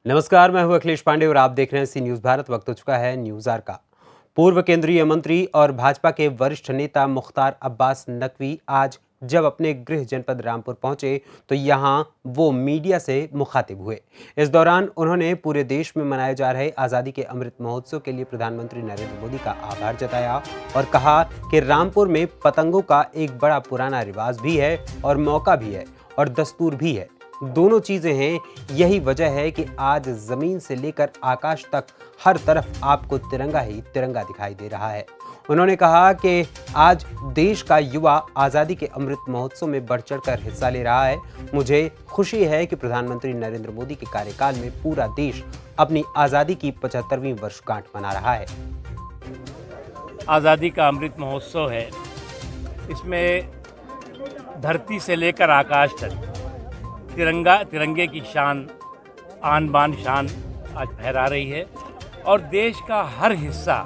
नमस्कार, मैं हूं अखिलेश पांडे और आप देख रहे हैं सी न्यूज़ भारत। वक्त हो चुका है न्यूज़ आवर का। पूर्व केंद्रीय मंत्री और भाजपा के वरिष्ठ नेता मुख्तार अब्बास नकवी आज जब अपने गृह जनपद रामपुर पहुंचे तो यहां वो मीडिया से मुखातिब हुए। इस दौरान उन्होंने पूरे देश में मनाए जा रहे आज़ादी के अमृत महोत्सव के लिए प्रधानमंत्री नरेंद्र मोदी का आभार जताया और कहा कि रामपुर में पतंगों का एक बड़ा पुराना रिवाज भी है और मौका भी है और दस्तूर भी है। दोनों चीजें हैं। यही वजह है कि आज जमीन से लेकर आकाश तक हर तरफ आपको तिरंगा ही तिरंगा दिखाई दे रहा है। उन्होंने कहा कि आज देश का युवा आज़ादी के अमृत महोत्सव में बढ़ चढ़कर हिस्सा ले रहा है। मुझे खुशी है कि प्रधानमंत्री नरेंद्र मोदी के कार्यकाल में पूरा देश अपनी आज़ादी की 75वीं वर्षगांठ मना रहा है। आज़ादी का अमृत महोत्सव है। इसमें धरती से लेकर आकाश तक तिरंगे की शान, आन बान शान आज फहरा रही है और देश का हर हिस्सा,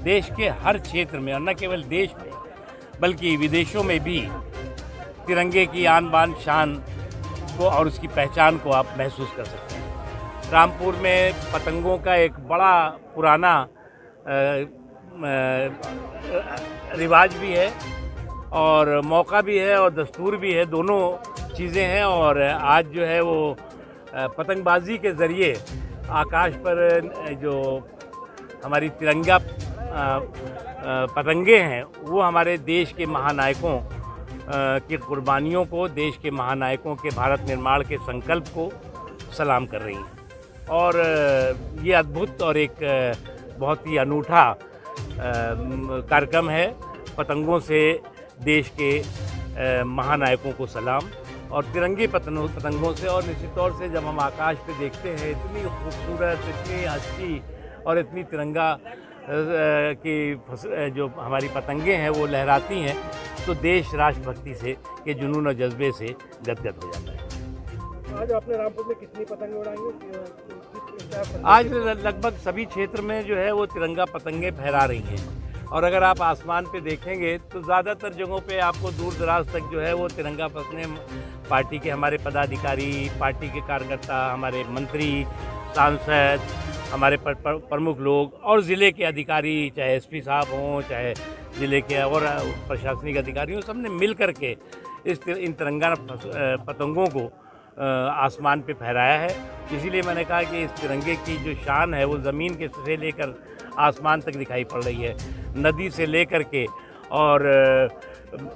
देश के हर क्षेत्र में और न केवल देश में बल्कि विदेशों में भी तिरंगे की आन बान शान को और उसकी पहचान को आप महसूस कर सकते हैं। रामपुर में पतंगों का एक बड़ा पुराना रिवाज भी है और मौका भी है और दस्तूर भी है, दोनों चीज़ें हैं। और आज जो है वो पतंगबाजी के ज़रिए आकाश पर जो हमारी तिरंगा पतंगे हैं वो हमारे देश के महानायकों की कुर्बानियों को, देश के महानायकों के भारत निर्माण के संकल्प को सलाम कर रही हैं। और ये अद्भुत और एक बहुत ही अनूठा कार्यक्रम है। पतंगों से देश के महानायकों को सलाम और तिरंगे पतंगों से। और निश्चित तौर से जब हम आकाश पे देखते हैं इतनी खूबसूरत, इतनी अच्छी और इतनी तिरंगा की जो हमारी पतंगे हैं वो लहराती हैं तो देश राष्ट्रभक्ति से के जुनून और जज्बे से गदगद हो जाता है। आज आपने रामपुर में कितनी पतंगे उड़ाई? आज लगभग सभी क्षेत्र में जो है वो तिरंगा पतंगे फहरा रही हैं और अगर आप आसमान पे देखेंगे तो ज़्यादातर जगहों पे आपको दूर दराज तक जो है वो तिरंगा पतंगे, पार्टी के हमारे पदाधिकारी, पार्टी के कार्यकर्ता, हमारे मंत्री, सांसद, हमारे प्रमुख लोग और ज़िले के अधिकारी, चाहे एसपी साहब हों, चाहे ज़िले के और प्रशासनिक अधिकारी हों, सब ने मिल कर के इन तिरंगा पतंगों को आसमान पे फहराया है। इसीलिए मैंने कहा कि इस तिरंगे की जो शान है वो ज़मीन के से लेकर आसमान तक दिखाई पड़ रही है, नदी से लेकर के और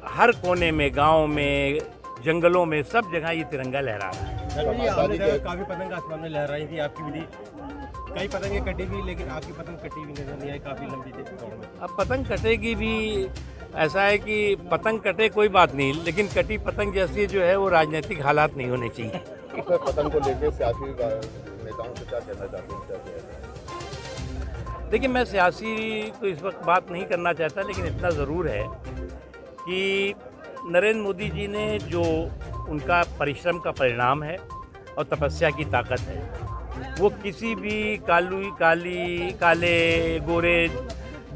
हर कोने में, गांव में, जंगलों में, सब जगह ये तिरंगा लहरा रहा है। काफ़ी पतंग आसमान में लहराई थी, आपकी मिली, कई पतंगे कटी भी लेकिन आपकी पतंग कटी भी नजर नहीं आई, काफ़ी लंबी थी। अब पतंग कटेगी भी, ऐसा है कि पतंग कटे कोई बात नहीं, लेकिन कटी पतंग जैसी जो है वो राजनीतिक हालात नहीं होने चाहिए। पतंग को लेकर सियासी नेताओं से क्या कहना चाहते हैं? देखिए, मैं सियासी तो इस वक्त बात नहीं करना चाहता, लेकिन इतना ज़रूर है कि नरेंद्र मोदी जी ने जो उनका परिश्रम का परिणाम है और तपस्या की ताकत है, वो किसी भी काले गोरे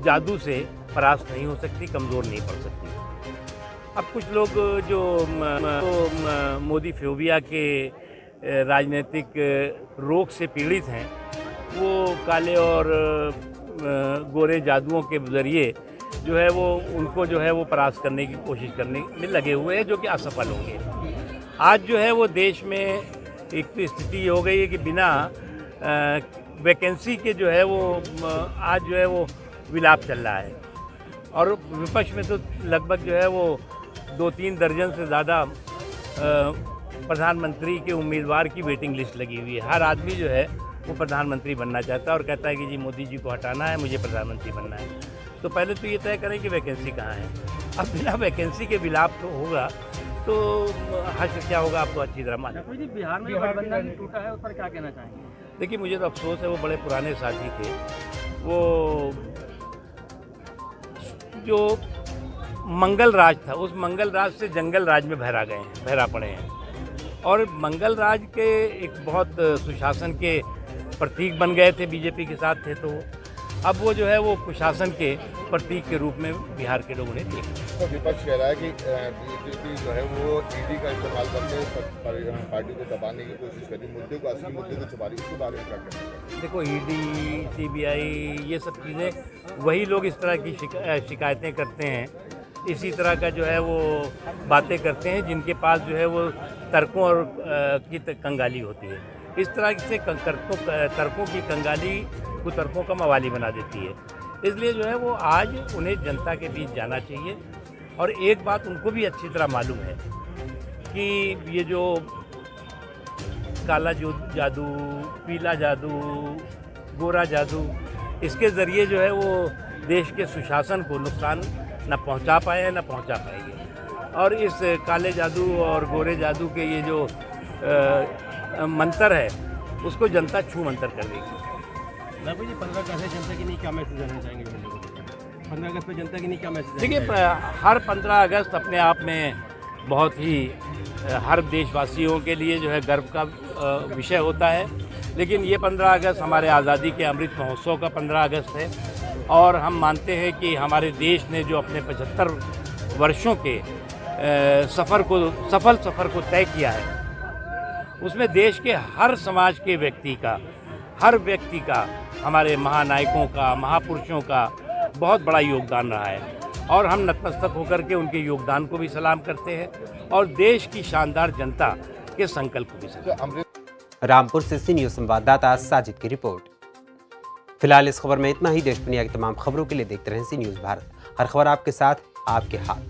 जादू से परास्त नहीं हो सकती, कमज़ोर नहीं पड़ सकती। अब कुछ लोग जो मोदी फोबिया के राजनीतिक रोग से पीड़ित हैं वो काले और गोरे जादुओं के ज़रिए जो है वो उनको जो है वो परास्त करने की कोशिश करने में लगे हुए हैं, जो कि असफल होंगे। आज जो है वो देश में एक तो स्थिति हो गई है कि बिना वैकेंसी के जो है वो आज जो है वो विलाप चल रहा है और विपक्ष में तो लगभग जो है वो 2-3 दर्जन से ज़्यादा प्रधानमंत्री के उम्मीदवार की वेटिंग लिस्ट लगी हुई है। हर आदमी जो है वो प्रधानमंत्री बनना चाहता है और कहता है कि जी मोदी जी को हटाना है, मुझे प्रधानमंत्री बनना है। तो पहले तो ये तय करें कि वैकेंसी कहाँ है। अब बिना वैकेंसी के विलाप तो होगा तो हश्र क्या होगा आपको अच्छी तरह मालूम। बिहार में गठबंधन टूटा है, उस पर क्या कहना चाहेंगे? देखिए, मुझे तो अफसोस है, वो बड़े पुराने साथी थे, वो जो मंगल राज था उस मंगल राज से जंगल राज में बहरा पड़े हैं और मंगल राज के एक बहुत सुशासन के प्रतीक बन गए थे, बीजेपी के साथ थे तो अब वो जो है वो कुशासन के प्रतीक के रूप में बिहार के लोगों ने देखा। तो विपक्ष कह रहा है कि बीजेपी जो है वो ईडी का इस्तेमाल करके पार्टी को दबाने की कोशिश करी, मुद्दे को असली मुद्दे को छुपा रही, इसके बारे में क्या कहना है? देखो ईडी, सीबीआई ये सब चीज़ें वही लोग इस तरह की शिकायतें करते हैं, इसी तरह का जो है वो बातें करते हैं जिनके पास जो है वो तर्कों और की कंगाली होती है। इस तरह से तर्कों की कंगाली कुतर्कों का मवाली बना देती है। इसलिए जो है वो आज उन्हें जनता के बीच जाना चाहिए। और एक बात उनको भी अच्छी तरह मालूम है कि ये जो काला जादू, पीला जादू, गोरा जादू, इसके ज़रिए जो है वो देश के सुशासन को नुकसान न पहुंचा पाए हैं न पहुंचा पाएंगे। और इस काले जादू और गोरे जादू के ये जो मंत्र है उसको जनता छू मंतर कर देगी। नकवी जी 15 अगस्त है, जनता के लिए क्या मैसेज देना चाहेंगे? 15 अगस्त पे जनता के लिए क्या मैसेज? देखिए, हर 15 अगस्त अपने आप में बहुत ही हर देशवासियों के लिए जो है गर्व का विषय होता है। लेकिन ये 15 अगस्त हमारे आज़ादी के अमृत महोत्सव का 15 अगस्त है और हम मानते हैं कि हमारे देश ने जो अपने 75 वर्षों के सफल सफ़र को तय किया है, उसमें देश के हर समाज के हर व्यक्ति का, हमारे महानायकों का, महापुरुषों का बहुत बड़ा योगदान रहा है। और हम नतमस्तक होकर के उनके योगदान को भी सलाम करते हैं और देश की शानदार जनता के संकल्प को भी सलाम। रामपुर से सी न्यूज़ संवाददाता साजिद की रिपोर्ट। फिलहाल इस खबर में इतना ही। देश दुनिया की तमाम खबरों के लिए देखते रहें सी न्यूज़ भारत। हर खबर आपके साथ, आपके हाथ।